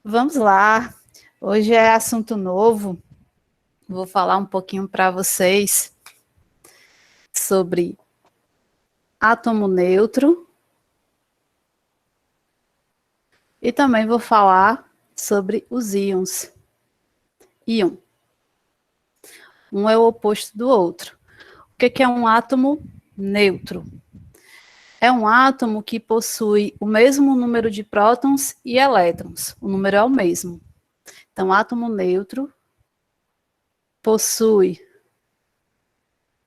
Vamos lá. Hoje é assunto novo. Vou falar um pouquinho para vocês sobre átomo neutro e também vou falar sobre os íons. Íon. Um é o oposto do outro. O que é um átomo neutro? É um átomo que possui o mesmo número de prótons e elétrons. O número é o mesmo. Então, átomo neutro possui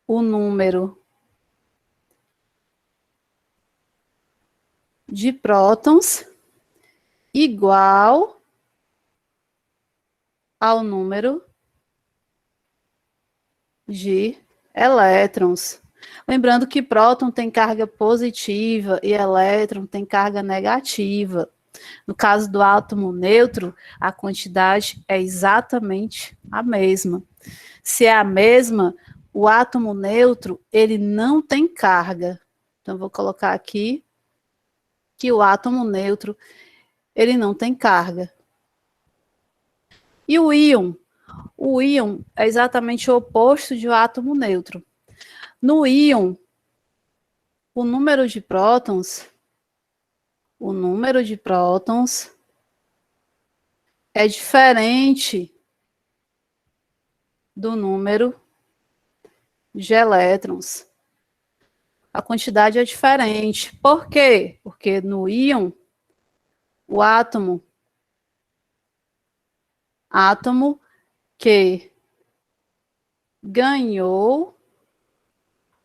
o número de prótons igual ao número de elétrons. Lembrando que próton tem carga positiva e elétron tem carga negativa. No caso do átomo neutro, a quantidade é exatamente a mesma. Se é a mesma, o átomo neutro, ele não tem carga. Então, vou colocar aqui que o átomo neutro, ele não tem carga. E o íon? O íon é exatamente o oposto de um átomo neutro. No íon, o número de prótons é diferente do número de elétrons. A quantidade é diferente. Por quê? Porque no íon, o átomo que ganhou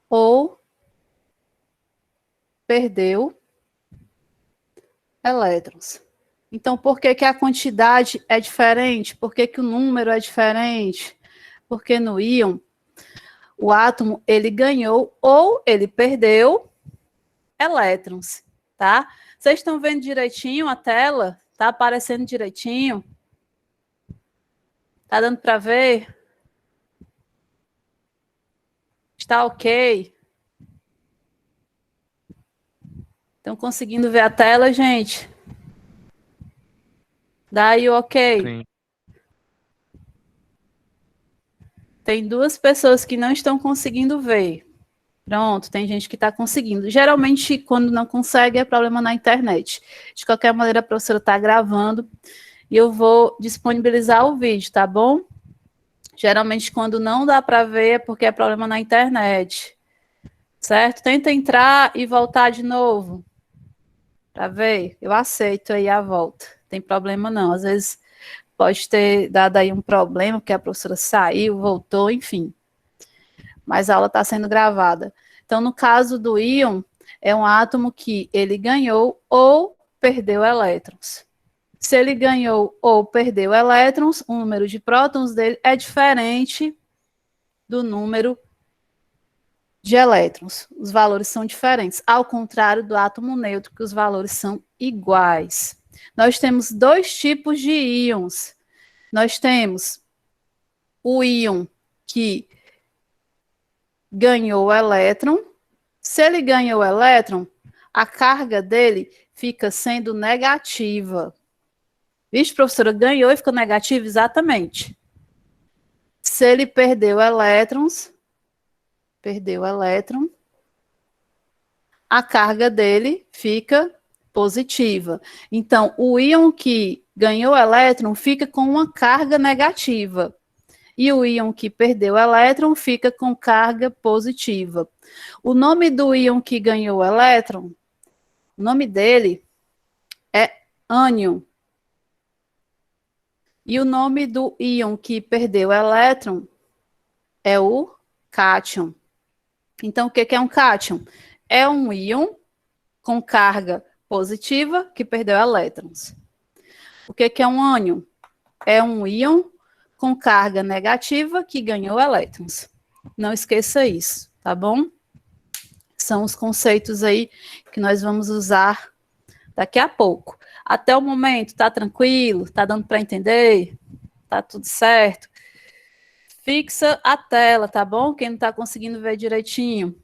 ou perdeu elétrons. Então, por que a quantidade é diferente? Por que o número é diferente? Porque no íon, o átomo, ele ganhou ou ele perdeu elétrons, tá? Vocês estão vendo direitinho a tela? Tá aparecendo direitinho? Tá dando para ver? Está ok? Estão conseguindo ver a tela, gente? Dá aí o ok. Sim. Tem duas pessoas que não estão conseguindo ver. Pronto, tem gente que está conseguindo. Geralmente, quando não consegue, é problema na internet. De qualquer maneira, a professora está gravando e eu vou disponibilizar o vídeo, tá bom? Geralmente, quando não dá para ver, é porque é problema na internet. Certo? Tenta entrar e voltar de novo. Para ver? Eu aceito aí a volta. Não tem problema não. Às vezes pode ter dado aí um problema, porque a professora saiu, voltou, enfim. Mas a aula está sendo gravada. Então, no caso do íon, é um átomo que ele ganhou ou perdeu elétrons. Se ele ganhou ou perdeu elétrons, o número de prótons dele é diferente do número de elétrons. Os valores são diferentes, ao contrário do átomo neutro, que os valores são iguais. Nós temos dois tipos de íons. Nós temos o íon que ganhou o elétron. Se ele ganhou o elétron, a carga dele fica sendo negativa. Vixe, professora, ganhou e ficou negativa? Exatamente. Se ele perdeu elétrons, a carga dele fica positiva. Então, o íon que ganhou elétron fica com uma carga negativa. E o íon que perdeu elétron fica com carga positiva. O nome do íon que ganhou elétron, o nome dele é ânion. E o nome do íon que perdeu elétron é o cátion. Então, o que é um cátion? É um íon com carga positiva que perdeu elétrons. O que é um ânion? É um íon com carga negativa que ganhou elétrons. Não esqueça isso, tá bom? São os conceitos aí que nós vamos usar daqui a pouco. Até o momento, tá tranquilo? Tá dando para entender? Tá tudo certo? Fixa a tela, tá bom? Quem não tá conseguindo ver direitinho.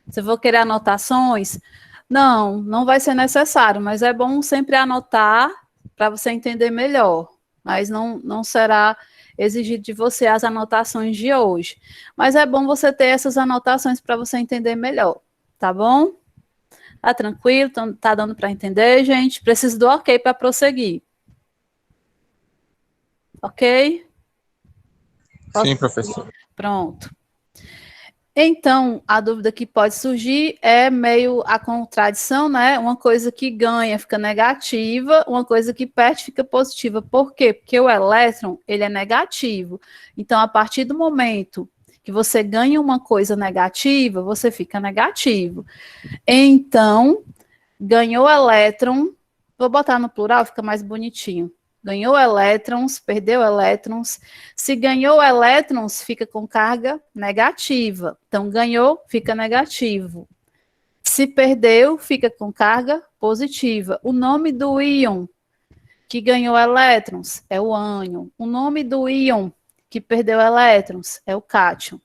Se eu vou querer anotações, não vai ser necessário, mas é bom sempre anotar para você entender melhor, mas não será exigido de você as anotações de hoje. Mas é bom você ter essas anotações para você entender melhor, tá bom? Tá tranquilo? Tá dando para entender, gente? Preciso do ok para prosseguir. Ok? Sim, professor. Pronto. Então, a dúvida que pode surgir é meio a contradição, né? Uma coisa que ganha fica negativa, uma coisa que perde fica positiva. Por quê? Porque o elétron, ele é negativo. Então, a partir do momento que você ganha uma coisa negativa, você fica negativo. Então, ganhou elétron, vou botar no plural, fica mais bonitinho. Ganhou elétrons, perdeu elétrons. Se ganhou elétrons, fica com carga negativa. Então, ganhou, fica negativo. Se perdeu, fica com carga positiva. O nome do íon que ganhou elétrons é o ânion. O nome do íon que perdeu elétrons é o cátion.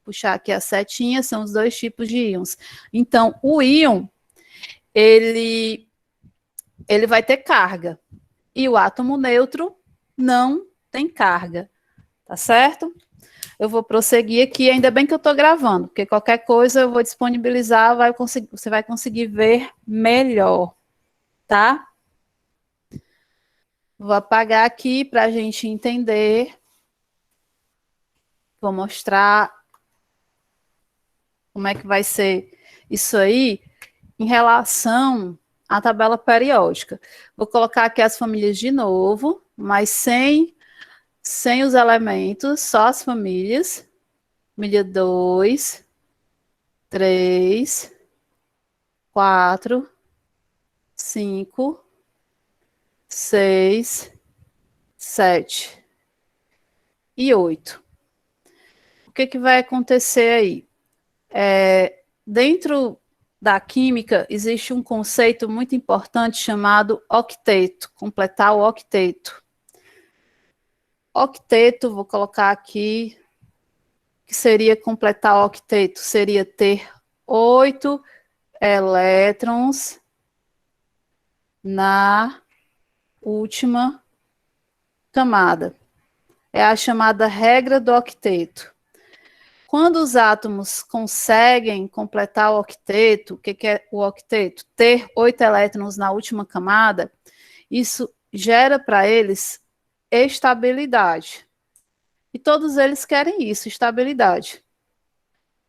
Puxar aqui a setinha, são os dois tipos de íons. Então, o íon, ele vai ter carga. E o átomo neutro não tem carga, tá certo? Eu vou prosseguir aqui, ainda bem que eu estou gravando, porque qualquer coisa eu vou disponibilizar, você vai conseguir ver melhor, tá? Vou apagar aqui para a gente entender. Vou mostrar como é que vai ser isso aí em relação à tabela periódica. Vou colocar aqui as famílias de novo, mas sem os elementos, só as famílias. Família 2, 3, 4, 5, 6, 7 e 8. O que vai acontecer aí? Dentro da química, existe um conceito muito importante chamado octeto, completar o octeto. Octeto, vou colocar aqui, que seria completar o octeto, seria ter 8 elétrons na última camada. É a chamada regra do octeto. Quando os átomos conseguem completar o octeto, o que é o octeto? Ter 8 elétrons na última camada, isso gera para eles estabilidade. E todos eles querem isso, estabilidade.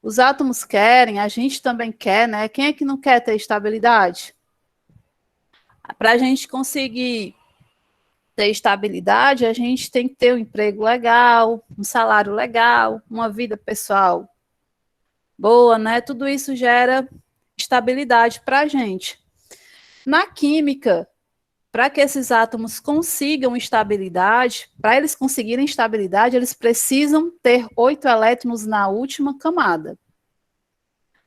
Os átomos querem, a gente também quer, né? Quem é que não quer ter estabilidade? Para a gente conseguir ter estabilidade, a gente tem que ter um emprego legal, um salário legal, uma vida pessoal boa, né? Tudo isso gera estabilidade para a gente. Na química, para que esses átomos consigam estabilidade, para eles conseguirem estabilidade, eles precisam ter 8 elétrons na última camada.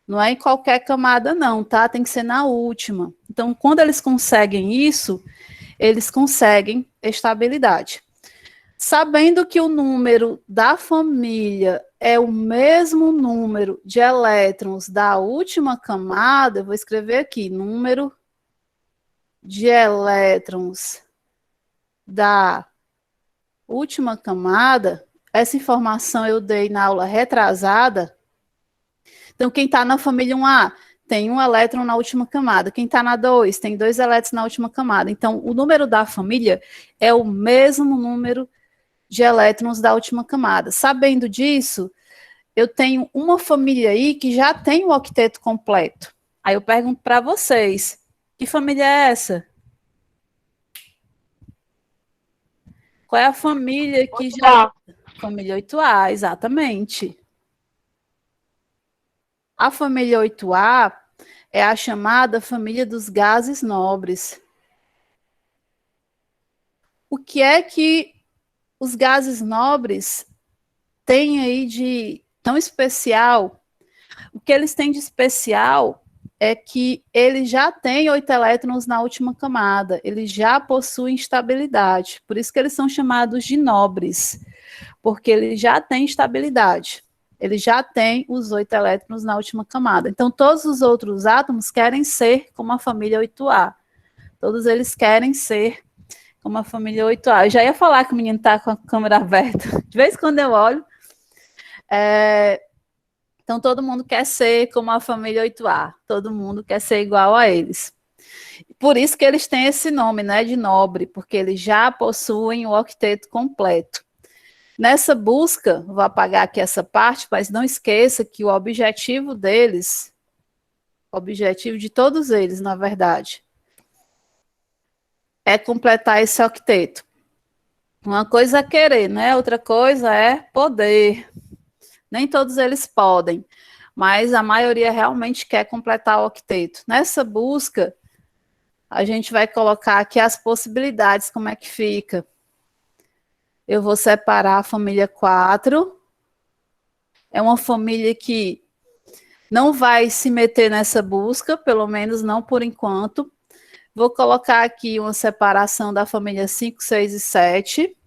Não é em qualquer camada, não, tá? Tem que ser na última. Então, quando eles conseguem isso, eles conseguem estabilidade. Sabendo que o número da família é o mesmo número de elétrons da última camada, eu vou escrever aqui, número de elétrons da última camada, essa informação eu dei na aula retrasada. Então, quem está na família 1A tem um elétron na última camada. Quem está na 2 tem 2 elétrons na última camada. Então, o número da família é o mesmo número de elétrons da última camada. Sabendo disso, eu tenho uma família aí que já tem o octeto completo. Aí eu pergunto para vocês, que família é essa? Qual é a família que já... Família 8A, exatamente. A família 8A é a chamada família dos gases nobres. O que é que os gases nobres têm aí de tão especial? O que eles têm de especial é que eles já têm 8 elétrons na última camada, eles já possuem estabilidade, por isso que eles são chamados de nobres, porque eles já têm estabilidade, eles já têm os 8 elétrons na última camada. Então, todos os outros átomos querem ser como a família 8A, todos eles querem ser como a família 8A. Eu já ia falar que o menino está com a câmera aberta. De vez em quando eu olho. Então, todo mundo quer ser como a família 8A. Todo mundo quer ser igual a eles. Por isso que eles têm esse nome, né, de nobre, porque eles já possuem o octeto completo. Nessa busca, vou apagar aqui essa parte, mas não esqueça que o objetivo deles, o objetivo de todos eles, na verdade, é completar esse octeto. Uma coisa é querer, né? Outra coisa é poder. Nem todos eles podem, mas a maioria realmente quer completar o octeto. Nessa busca, a gente vai colocar aqui as possibilidades, como é que fica. Eu vou separar a família 4. É uma família que não vai se meter nessa busca, pelo menos não por enquanto. Vou colocar aqui uma separação da família 5, 6 e 7.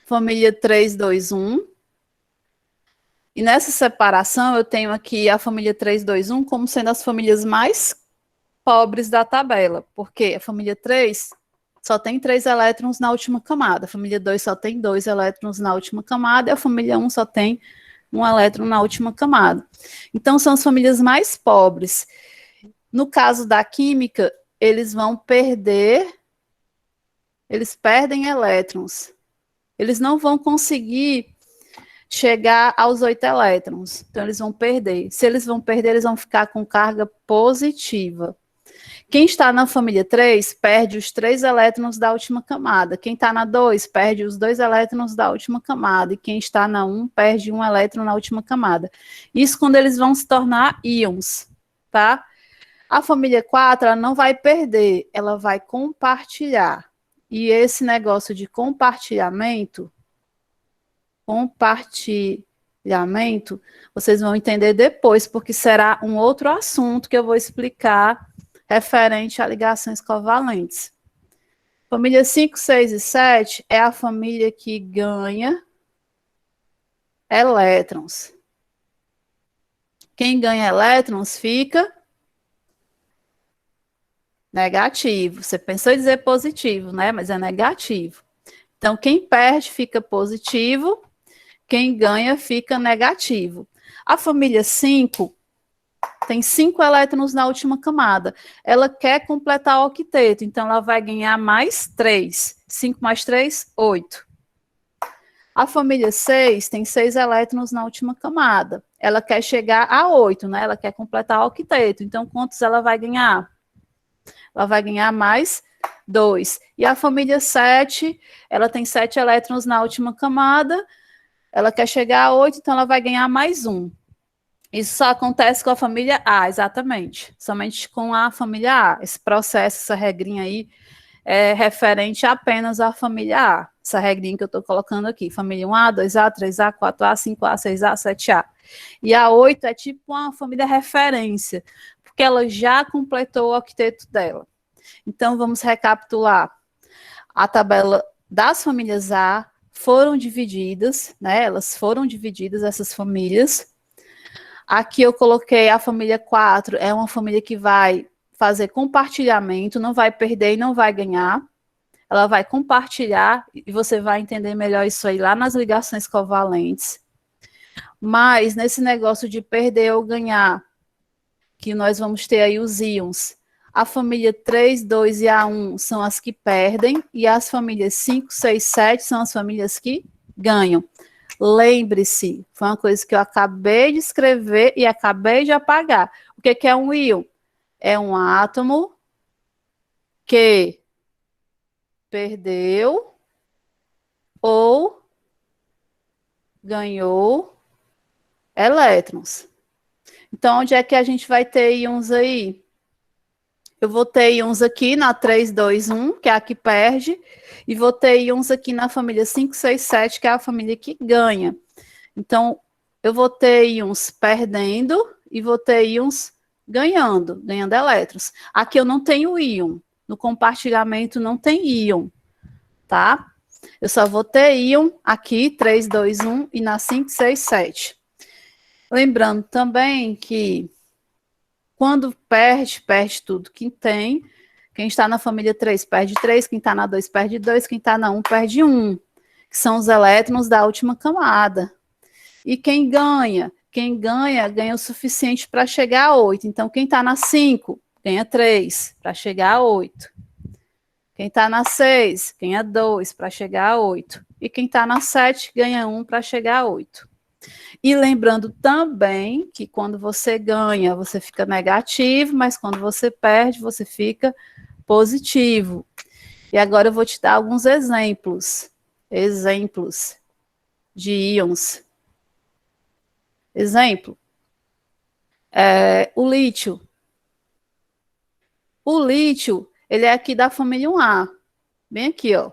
Família 3, 2, 1. E nessa separação eu tenho aqui a família 3, 2, 1 como sendo as famílias mais pobres da tabela, porque a família 3 só tem 3 elétrons na última camada, a família 2 só tem 2 elétrons na última camada, e a família 1 só tem 1 elétron na última camada. Então, são as famílias mais pobres. No caso da química, eles vão perder, eles perdem elétrons. Eles não vão conseguir chegar aos 8 elétrons. Então, eles vão perder. Se eles vão perder, eles vão ficar com carga positiva. Quem está na família 3 perde os 3 elétrons da última camada. Quem está na 2 perde os 2 elétrons da última camada. E quem está na 1 perde 1 elétron na última camada. Isso quando eles vão se tornar íons, tá? A família 4, ela não vai perder, ela vai compartilhar. E esse negócio de compartilhamento, vocês vão entender depois, porque será um outro assunto que eu vou explicar referente a ligações covalentes. Família 5, 6 e 7 é a família que ganha elétrons. Quem ganha elétrons fica negativo. Você pensou em dizer positivo, né? Mas é negativo. Então, quem perde fica positivo, quem ganha fica negativo. A família 5 tem 5 elétrons na última camada. Ela quer completar o octeto, então ela vai ganhar mais 3. 5 mais 3, 8. A família 6 tem 6 elétrons na última camada. Ela quer chegar a 8, né? Ela quer completar o octeto. Então, quantos ela vai ganhar? Ela vai ganhar mais 2. E a família 7, ela tem 7 elétrons na última camada. Ela quer chegar a 8, então ela vai ganhar mais 1. Isso só acontece com a família A, exatamente. Somente com a família A. Esse processo, essa regrinha aí, é referente apenas à família A. Essa regrinha que eu estou colocando aqui. Família 1A, 2A, 3A, 4A, 5A, 6A, 7A. E a 8 é tipo uma família referência, porque ela já completou o octeto dela. Então, vamos recapitular. A tabela das famílias A foram divididas, né? Elas foram divididas, essas famílias. Aqui eu coloquei a família 4, é uma família que vai fazer compartilhamento, não vai perder e não vai ganhar. Ela vai compartilhar, e você vai entender melhor isso aí lá nas ligações covalentes. Mas nesse negócio de perder ou ganhar, que nós vamos ter aí os íons. A família 3, 2 e A1 são as que perdem, e as famílias 5, 6, 7 são as famílias que ganham. Lembre-se, foi uma coisa que eu acabei de escrever e acabei de apagar. O que é um íon? É um átomo que perdeu ou ganhou elétrons. Então, onde é que a gente vai ter íons aí? Eu vou ter íons aqui na 3, 2, 1, que é a que perde, e vou ter íons aqui na família 5, 6, 7, que é a família que ganha. Então, eu vou ter íons perdendo e vou ter íons ganhando elétrons. Aqui eu não tenho íon, no compartilhamento não tem íon, tá? Eu só vou ter íon aqui, 3, 2, 1, e na 5, 6, 7. Lembrando também que quando perde tudo que tem. Quem está na família 3 perde 3, quem está na 2 perde 2, quem está na 1 perde 1, que são os elétrons da última camada. E quem ganha? Quem ganha, ganha o suficiente para chegar a 8. Então, quem está na 5 ganha 3 para chegar a 8. Quem está na 6 ganha 2 para chegar a 8. E quem está na 7 ganha 1 para chegar a 8. E lembrando também que quando você ganha, você fica negativo, mas quando você perde, você fica positivo. E agora eu vou te dar alguns exemplos de íons. Exemplo, o lítio. O lítio, ele é aqui da família 1A, bem aqui, ó.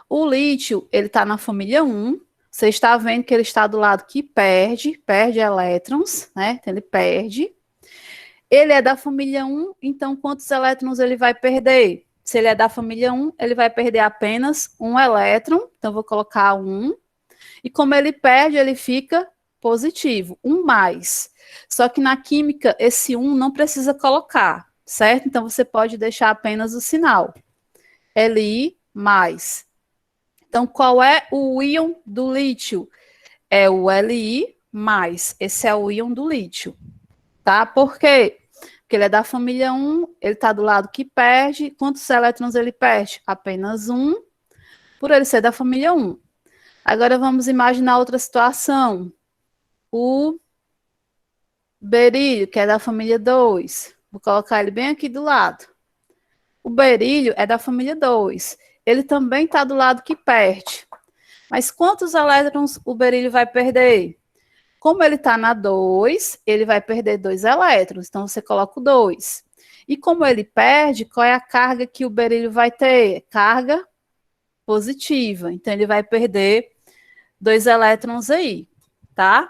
O lítio, ele está na família 1. Você está vendo que ele está do lado que perde elétrons, né? Então, ele perde. Ele é da família 1, então quantos elétrons ele vai perder? Se ele é da família 1, ele vai perder apenas um elétron. Então, eu vou colocar 1. E como ele perde, ele fica positivo, 1 mais. Só que na química, esse 1 não precisa colocar, certo? Então, você pode deixar apenas o sinal. Li mais. Então, qual é o íon do lítio? É o Li mais. Esse é o íon do lítio. Tá? Por quê? Porque ele é da família 1, ele está do lado que perde. Quantos elétrons ele perde? Apenas 1, por ele ser da família 1. Agora vamos imaginar outra situação. O berílio, que é da família 2. Vou colocar ele bem aqui do lado. O berílio é da família 2. Ele também está do lado que perde. Mas quantos elétrons o berílio vai perder? Como ele está na 2, ele vai perder 2 elétrons. Então, você coloca o 2. E como ele perde, qual é a carga que o berílio vai ter? Carga positiva. Então, ele vai perder 2 elétrons aí, tá?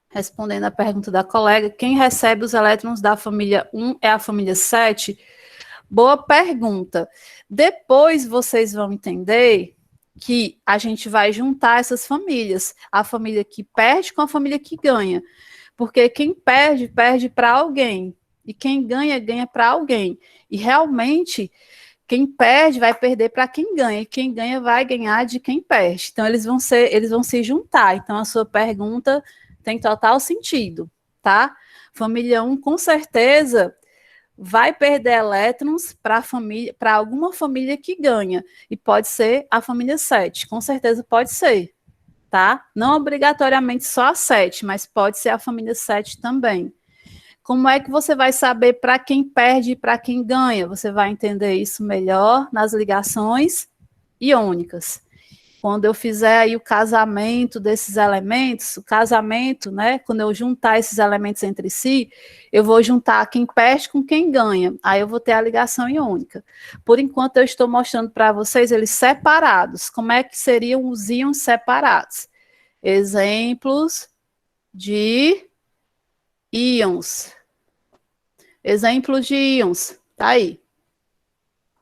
Respondendo a pergunta da colega, quem recebe os elétrons da família 1 é a família 7? Boa pergunta. Depois vocês vão entender que a gente vai juntar essas famílias, a família que perde com a família que ganha. Porque quem perde, perde para alguém. E quem ganha, ganha para alguém. E realmente, quem perde vai perder para quem ganha. E quem ganha vai ganhar de quem perde. Então, eles vão se juntar. Então, a sua pergunta tem total sentido, tá? Família 1, com certeza, vai perder elétrons para alguma família que ganha. E pode ser a família 7, com certeza pode ser, tá? Não obrigatoriamente só a 7, mas pode ser a família 7 também. Como é que você vai saber para quem perde e para quem ganha? Você vai entender isso melhor nas ligações iônicas. Quando eu fizer aí o casamento desses elementos, o casamento, né? Quando eu juntar esses elementos entre si, eu vou juntar quem perde com quem ganha. Aí eu vou ter a ligação iônica. Por enquanto, eu estou mostrando para vocês eles separados. Como é que seriam os íons separados? Exemplos de íons. Exemplos de íons. Tá aí.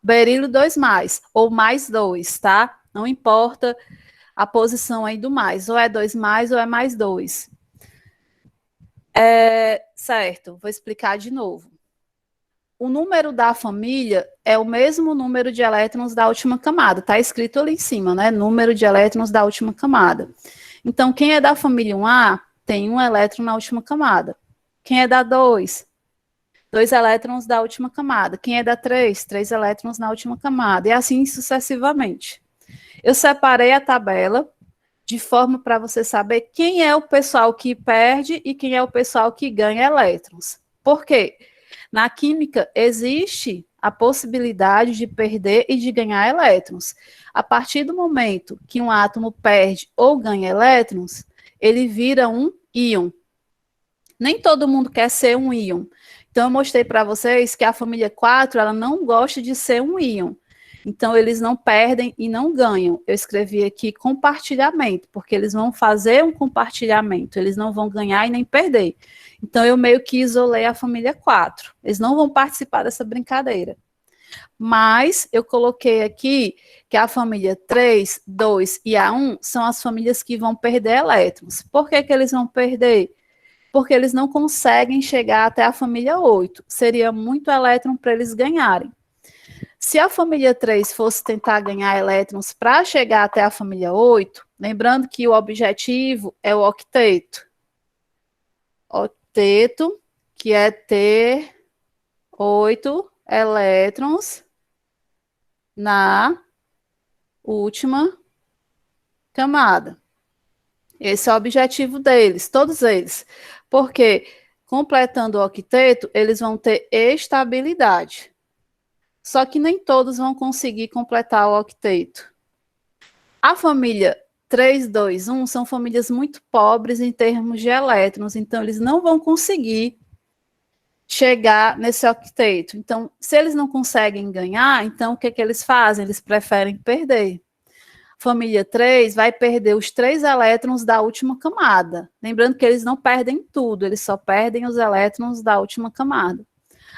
Berílio 2 mais, ou mais 2, tá? Não importa a posição aí do mais, ou é 2 mais ou é mais 2. Certo, vou explicar de novo. O número da família é o mesmo número de elétrons da última camada. Está escrito ali em cima, né? Número de elétrons da última camada. Então, quem é da família 1A tem um elétron na última camada. Quem é da 2? 2 elétrons da última camada. Quem é da 3? 3 elétrons na última camada. E assim sucessivamente. Eu separei a tabela de forma para você saber quem é o pessoal que perde e quem é o pessoal que ganha elétrons. Por quê? Na química existe a possibilidade de perder e de ganhar elétrons. A partir do momento que um átomo perde ou ganha elétrons, ele vira um íon. Nem todo mundo quer ser um íon. Então, eu mostrei para vocês que a família 4, ela não gosta de ser um íon. Então, eles não perdem e não ganham. Eu escrevi aqui compartilhamento, porque eles vão fazer um compartilhamento, eles não vão ganhar e nem perder. Então, eu meio que isolei a família 4. Eles não vão participar dessa brincadeira. Mas eu coloquei aqui que a família 3, 2 e a 1 são as famílias que vão perder elétrons. Por que que eles vão perder? porque eles não conseguem chegar até a família 8. Seria muito elétron para eles ganharem. Se a família 3 fosse tentar ganhar elétrons para chegar até a família 8, lembrando que o objetivo é o octeto. Octeto, que é ter 8 elétrons na última camada. Esse é o objetivo deles, todos eles. Porque, completando o octeto, eles vão ter estabilidade. Só que nem todos vão conseguir completar o octeto. A família 3, 2, 1 são famílias muito pobres em termos de elétrons, então eles não vão conseguir chegar nesse octeto. Então, se eles não conseguem ganhar, então o que eles fazem? Eles preferem perder. Família 3 vai perder os 3 elétrons da última camada. Lembrando que eles não perdem tudo, eles só perdem os elétrons da última camada.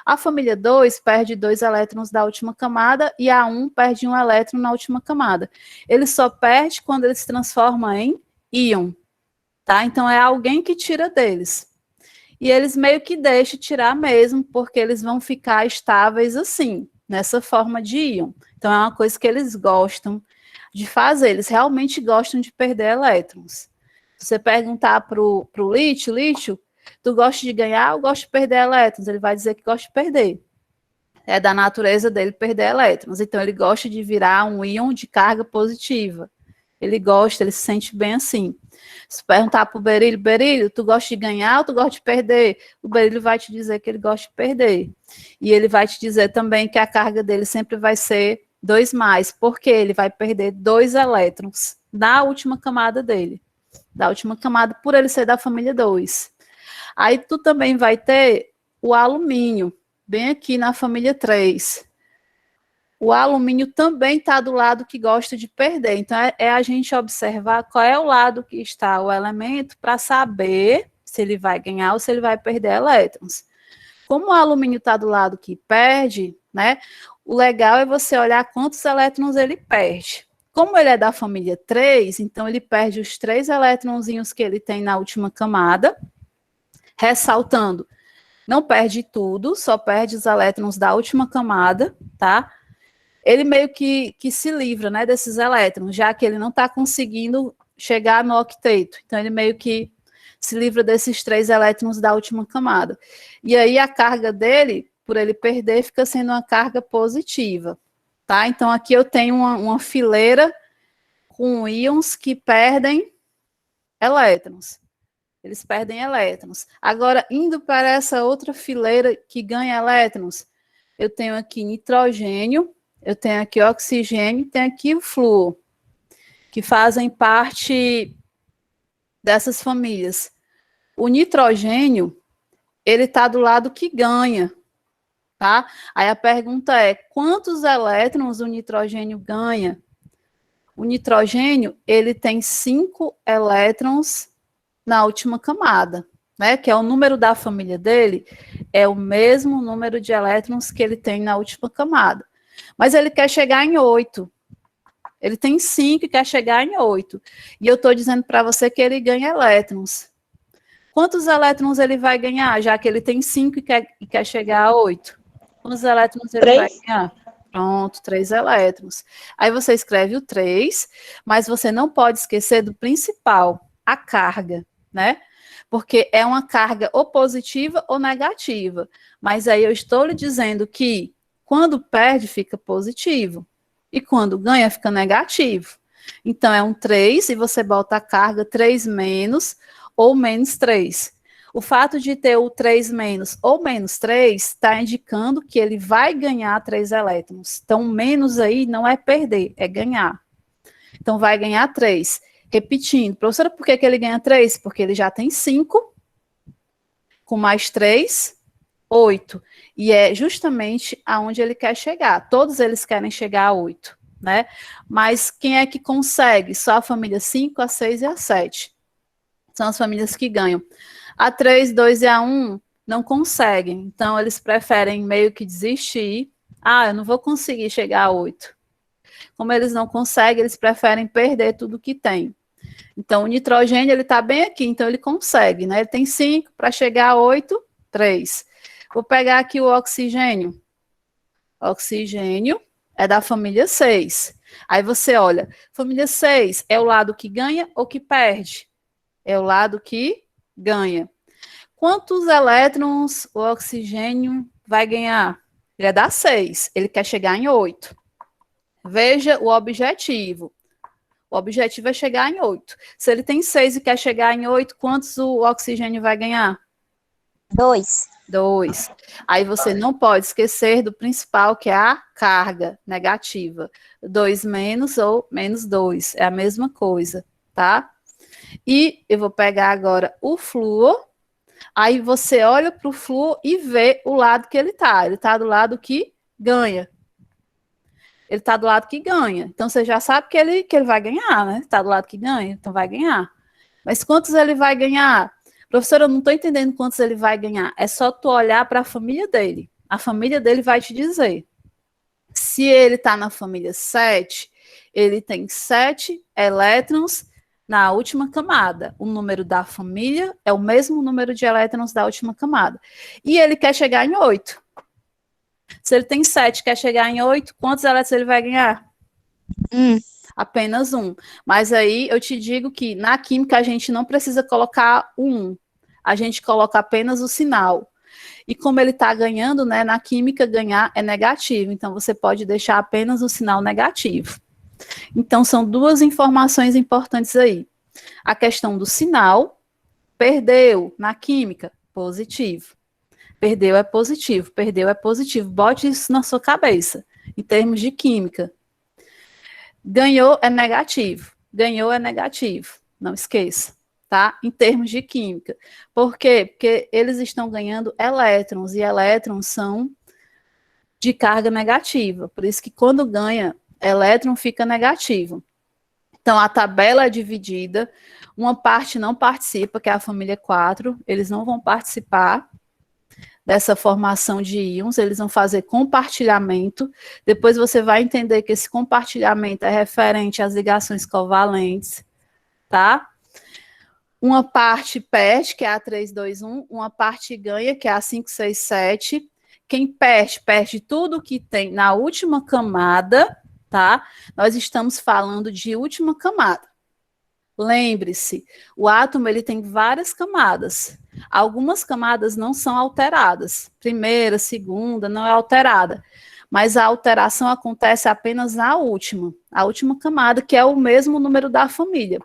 A família 2 perde 2 elétrons da última camada e a 1 perde 1 elétron na última camada. Ele só perde quando ele se transforma em íon, tá? Então é alguém que tira deles. E eles meio que deixam tirar mesmo, porque eles vão ficar estáveis assim, nessa forma de íon. Então é uma coisa que eles gostam de fazer, eles realmente gostam de perder elétrons. Se você perguntar para o lítio, tu gosta de ganhar ou gosta de perder elétrons? Ele vai dizer que gosta de perder. É da natureza dele perder elétrons. Então, ele gosta de virar um íon de carga positiva. Ele gosta, ele se sente bem assim. Se perguntar para o berílio, tu gosta de ganhar ou tu gosta de perder? O berílio vai te dizer que ele gosta de perder. E ele vai te dizer também que a carga dele sempre vai ser 2+, porque ele vai perder 2 elétrons da última camada dele. Da última camada, por ele ser da família 2. Aí tu também vai ter o alumínio, bem aqui na família 3. O alumínio também está do lado que gosta de perder. Então, é a gente observar qual é o lado que está o elemento para saber se ele vai ganhar ou se ele vai perder elétrons. Como o alumínio está do lado que perde, né? O legal é você olhar quantos elétrons ele perde. Como ele é da família 3, então ele perde os 3 elétronzinhos que ele tem na última camada, ressaltando, não perde tudo, só perde os elétrons da última camada, tá? Ele meio que se livra, né, desses elétrons, já que ele não está conseguindo chegar no octeto. Então, ele meio que se livra desses 3 elétrons da última camada. E aí, a carga dele, por ele perder, fica sendo uma carga positiva, tá? Então, aqui eu tenho uma fileira com íons que perdem elétrons. Eles perdem elétrons. Agora, indo para essa outra fileira que ganha elétrons, eu tenho aqui nitrogênio, eu tenho aqui oxigênio, tenho aqui o flúor, que fazem parte dessas famílias. O nitrogênio, ele está do lado que ganha, tá? Aí a pergunta é, quantos elétrons o nitrogênio ganha? O nitrogênio, ele tem 5 elétrons na última camada, né? Que é o número da família dele, é o mesmo número de elétrons que ele tem na última camada. Mas ele quer chegar em 8. Ele tem 5 e quer chegar em 8. E eu estou dizendo para você que ele ganha elétrons. Quantos elétrons ele vai ganhar, já que ele tem 5 e quer chegar a 8? Quantos elétrons ele vai ganhar? Pronto, 3 elétrons. Aí você escreve o 3, mas você não pode esquecer do principal, a carga, né? Porque é uma carga ou positiva ou negativa. Mas aí eu estou lhe dizendo que quando perde, fica positivo. E quando ganha, fica negativo. Então, é um 3 e você bota a carga 3 menos ou menos 3. O fato de ter o 3 menos ou menos 3 está indicando que ele vai ganhar 3 elétrons. Então, menos aí não é perder, é ganhar. Então, vai ganhar 3. Repetindo, professora, por que ele ganha 3? Porque ele já tem 5, com mais 3, 8. E é justamente aonde ele quer chegar. Todos eles querem chegar a 8, né? Mas quem é que consegue? Só a família 5, a 6 e a 7. São as famílias que ganham. A 3, 2 e a 1 não conseguem. Então, eles preferem meio que desistir. Ah, eu não vou conseguir chegar a 8. Como eles não conseguem, eles preferem perder tudo que tem. Então, o nitrogênio, ele está bem aqui, então ele consegue, né? Ele tem 5 para chegar a 8, 3. Vou pegar aqui o oxigênio. Oxigênio é da família 6. Aí você olha, família 6 é o lado que ganha ou que perde? É o lado que ganha. Quantos elétrons o oxigênio vai ganhar? Ele é da 6, ele quer chegar em 8. Veja o objetivo. O objetivo é chegar em 8. Se ele tem 6 e quer chegar em 8, quantos o oxigênio vai ganhar? 2. 2. Aí você não pode esquecer do principal, que é a carga negativa. 2 menos ou menos 2. É a mesma coisa, tá? E eu vou pegar agora o flúor. Aí você olha para o flúor e vê o lado que ele está. Ele está do lado que ganha. Ele está do lado que ganha. Então, você já sabe que ele vai ganhar, né? Está do lado que ganha, então vai ganhar. Mas quantos ele vai ganhar? Professora, eu não estou entendendo quantos ele vai ganhar. É só tu olhar para a família dele. A família dele vai te dizer. Se ele está na família 7, ele tem 7 elétrons na última camada. O número da família é o mesmo número de elétrons da última camada. E ele quer chegar em 8. Se ele tem 7, quer chegar em 8, quantos elétrons ele vai ganhar? Apenas 1. Mas aí eu te digo que na química a gente não precisa colocar o 1. A gente coloca apenas o sinal. E como ele está ganhando, né, na química ganhar é negativo. Então você pode deixar apenas o sinal negativo. Então são duas informações importantes aí. A questão do sinal, perdeu na química, positivo. Perdeu é positivo, perdeu é positivo. Bote isso na sua cabeça, em termos de química. Ganhou é negativo, ganhou é negativo, não esqueça, tá? Em termos de química. Por quê? Porque eles estão ganhando elétrons, e elétrons são de carga negativa. Por isso que quando ganha elétron, fica negativo. Então, a tabela é dividida, uma parte não participa, que é a família 4, eles não vão participar dessa formação de íons, eles vão fazer compartilhamento. Depois você vai entender que esse compartilhamento é referente às ligações covalentes, tá? Uma parte perde, que é a 3, 2, 1, uma parte ganha, que é a 5, 6, 7. Quem perde, perde tudo que tem na última camada, tá? Nós estamos falando de última camada. Lembre-se, o átomo ele tem várias camadas. Algumas camadas não são alteradas. Primeira, segunda, não é alterada. Mas a alteração acontece apenas na última. A última camada, que é o mesmo número da família.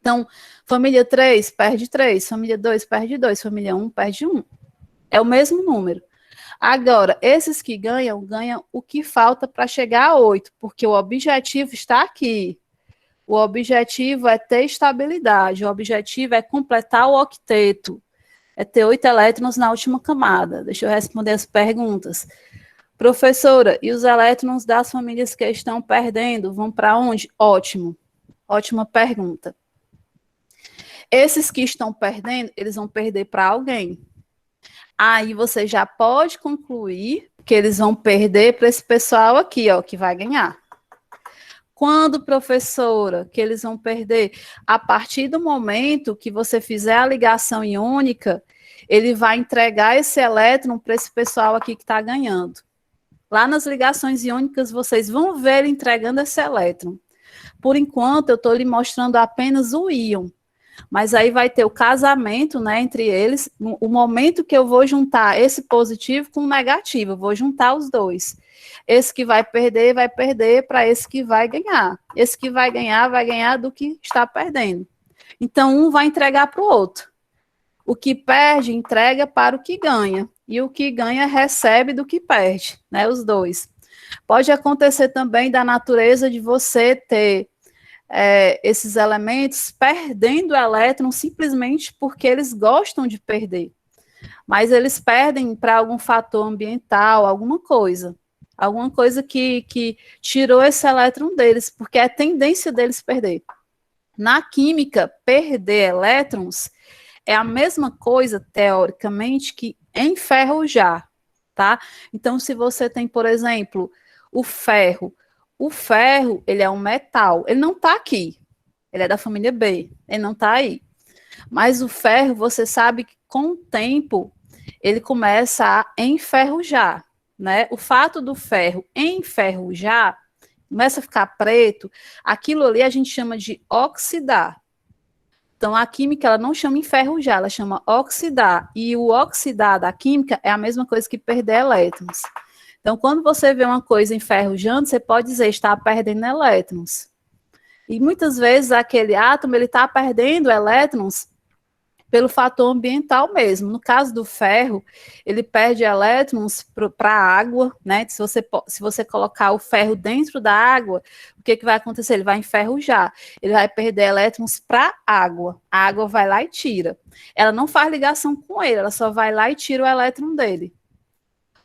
Então, família 3 perde 3, família 2 perde 2, família 1 perde 1. É o mesmo número. Agora, esses que ganham, ganham o que falta para chegar a 8, porque o objetivo está aqui. O objetivo é ter estabilidade, o objetivo é completar o octeto, é ter 8 elétrons na última camada. Deixa eu responder as perguntas. Professora, e os elétrons das famílias que estão perdendo vão para onde? Ótimo, ótima pergunta. Esses que estão perdendo, eles vão perder para alguém. Aí você já pode concluir que eles vão perder para esse pessoal aqui, ó, que vai ganhar. Quando, professora, que eles vão perder? A partir do momento que você fizer a ligação iônica, ele vai entregar esse elétron para esse pessoal aqui que está ganhando. Lá nas ligações iônicas, vocês vão ver ele entregando esse elétron. Por enquanto, eu estou lhe mostrando apenas o íon. Mas aí vai ter o casamento, né, entre eles, o momento que eu vou juntar esse positivo com o negativo, eu vou juntar os dois. Esse que vai perder para esse que vai ganhar. Esse que vai ganhar do que está perdendo. Então, um vai entregar para o outro. O que perde, entrega para o que ganha. E o que ganha, recebe do que perde, né, os dois. Pode acontecer também da natureza de você ter esses elementos perdendo elétrons simplesmente porque eles gostam de perder. Mas eles perdem para algum fator ambiental, alguma coisa que tirou esse elétron deles, porque é a tendência deles perder. Na química, perder elétrons é a mesma coisa, teoricamente, que enferrujar, tá? Então, se você tem, por exemplo, o ferro, ele é um metal, ele não está aqui, Ele é da família B, ele não está aí. Mas o ferro, você sabe que com o tempo, ele começa a enferrujar, né? O fato do ferro enferrujar, começa a ficar preto, aquilo ali a gente chama de oxidar. Então, a química, ela não chama enferrujar, ela chama oxidar. E o oxidar da química é a mesma coisa que perder elétrons. Então, quando você vê uma coisa enferrujando, você pode dizer, está perdendo elétrons. E muitas vezes aquele átomo, ele está perdendo elétrons pelo fator ambiental mesmo. No caso do ferro, ele perde elétrons para a água, né? Se você colocar o ferro dentro da água, o que vai acontecer? Ele vai enferrujar, ele vai perder elétrons para a água vai lá e tira. Ela não faz ligação com ele, ela só vai lá e tira o elétron dele.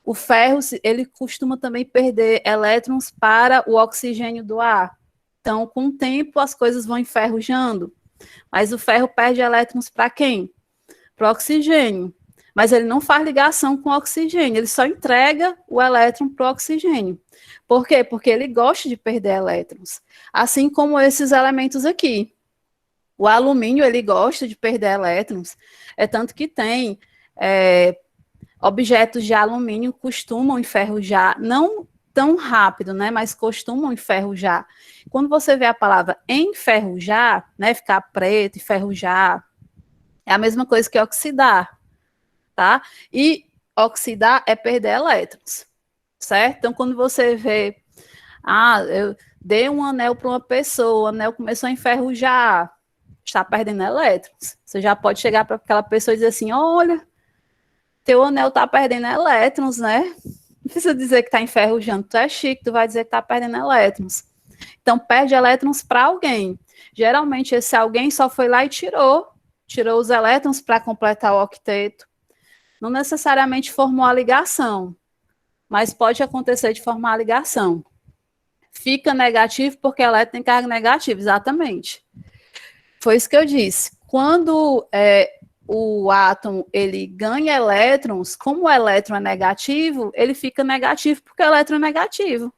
O ferro, ele costuma também perder elétrons para o oxigênio do ar. Então, com o tempo, as coisas vão enferrujando. Mas o ferro perde elétrons para quem? Para o oxigênio. Mas ele não faz ligação com o oxigênio, ele só entrega o elétron para o oxigênio. Por quê? Porque ele gosta de perder elétrons. Assim como esses elementos aqui. O alumínio, ele gosta de perder elétrons. É tanto que tem objetos de alumínio costumam enferrujar, não tão rápido, né, mas costumam enferrujar. Quando você vê a palavra enferrujar, né, ficar preto, enferrujar, é a mesma coisa que oxidar, tá? E oxidar é perder elétrons, certo? Então, quando você vê, eu dei um anel para uma pessoa, o anel começou a enferrujar, está perdendo elétrons. Você já pode chegar para aquela pessoa e dizer assim, olha, teu anel está perdendo elétrons, né? Não precisa dizer que está enferrujando, tu é chique, tu vai dizer que está perdendo elétrons. Então, perde elétrons para alguém. Geralmente, esse alguém só foi lá e tirou os elétrons para completar o octeto. Não necessariamente formou a ligação, mas pode acontecer de formar a ligação. Fica negativo porque elétron tem carga negativa, exatamente. Foi isso que eu disse. Quando o átomo ele ganha elétrons, como o elétron é negativo, ele fica negativo porque o elétron é negativo.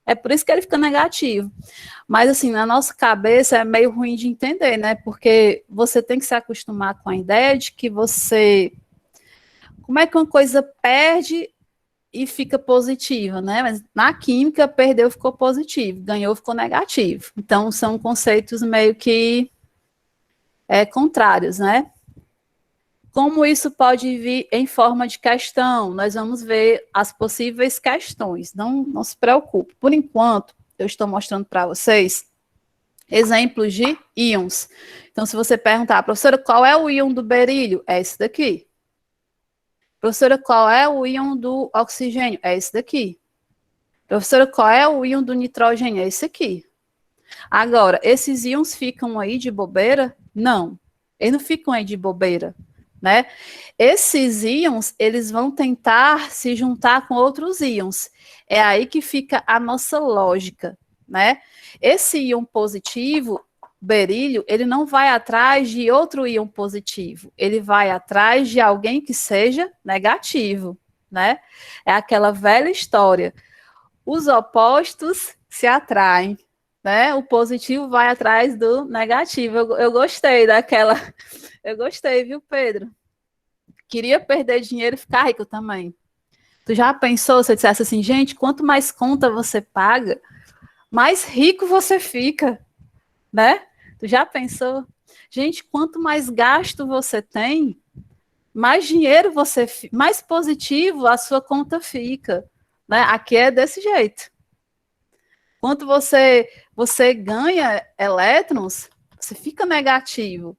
É por isso que ele fica negativo. Mas, assim, na nossa cabeça é meio ruim de entender, né? Porque você tem que se acostumar com a ideia de que você... Como é que uma coisa perde e fica positiva, né? Mas na química, perdeu, ficou positivo. Ganhou, ficou negativo. Então, são conceitos meio que contrários, né? Como isso pode vir em forma de questão? Nós vamos ver as possíveis questões. Não se preocupe. Por enquanto, eu estou mostrando para vocês exemplos de íons. Então, se você perguntar, professora, qual é o íon do berílio? É esse daqui. Professora, qual é o íon do oxigênio? É esse daqui. Professora, qual é o íon do nitrogênio? É esse aqui. Agora, esses íons ficam aí de bobeira? Não. Eles não ficam aí de bobeira. Né? Esses íons, eles vão tentar se juntar com outros íons. É aí que fica a nossa lógica, né? Esse íon positivo, berílio, ele não vai atrás de outro íon positivo, ele vai atrás de alguém que seja negativo, né? É aquela velha história. Os opostos se atraem, né? O positivo vai atrás do negativo. Eu gostei daquela... Eu gostei, viu, Pedro? Queria perder dinheiro e ficar rico também. Tu já pensou, se eu dissesse assim, gente, quanto mais conta você paga, mais rico você fica, né? Tu já pensou? Gente, quanto mais gasto você tem, mais dinheiro mais positivo a sua conta fica, né? Aqui é desse jeito. Quanto você ganha elétrons, você fica negativo.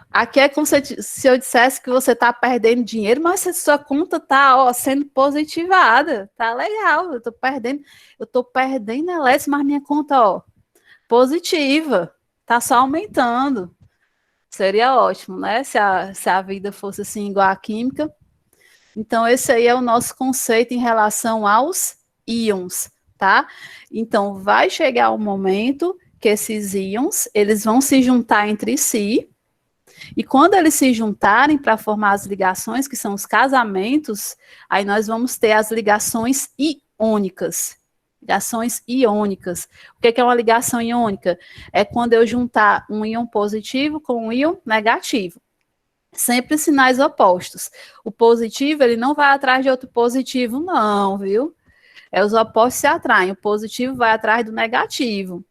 Aqui é como se eu dissesse que você está perdendo dinheiro, mas a sua conta está sendo positivada. Tá legal, eu estou perdendo elétrons, mas minha conta, positiva. Está só aumentando. Seria ótimo, né? Se a vida fosse assim igual à química. Então, esse aí é o nosso conceito em relação aos íons, tá? Então, vai chegar um momento que esses íons, eles vão se juntar entre si, e quando eles se juntarem para formar as ligações, que são os casamentos, aí nós vamos ter as ligações iônicas. Ligações iônicas. O que é uma ligação iônica? É quando eu juntar um íon positivo com um íon negativo. Sempre sinais opostos. O positivo, ele não vai atrás de outro positivo, não, viu? Os opostos se atraem. O positivo vai atrás do negativo.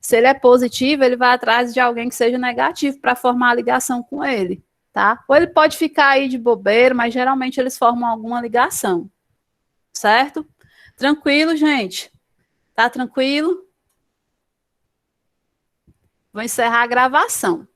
Se ele é positivo, ele vai atrás de alguém que seja negativo para formar a ligação com ele, tá? Ou ele pode ficar aí de bobeira, mas geralmente eles formam alguma ligação, certo? Tranquilo, gente? Tá tranquilo? Vou encerrar a gravação.